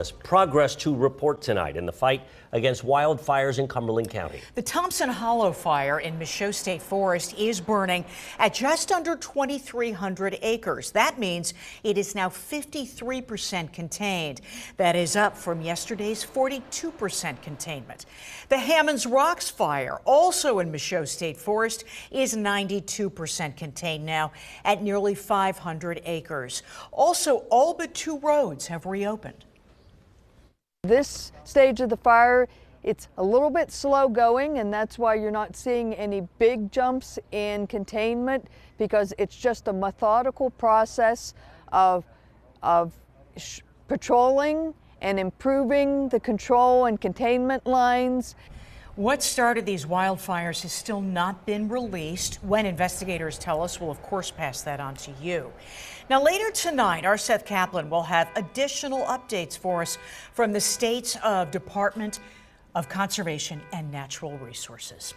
Progress to report tonight in the fight against wildfires in Cumberland County. The Thompson Hollow fire in Michaux State Forest is burning at just under 2,300 acres. That means it is now 53% contained. That is up from yesterday's 42% containment. The Hammonds Rocks fire, also in Michaux State Forest, is 92% contained now at nearly 500 acres. Also, all but 2 roads have reopened. This stage of the fire, it's a little bit slow going, and that's why you're not seeing any big jumps in containment, because it's just a methodical process of patrolling and improving the control and containment lines. What started these wildfires has still not been released. When investigators tell us, we'll of course pass that on to you. Now later tonight, our Seth Kaplan will have additional updates for us from the state's Department of Conservation and Natural Resources.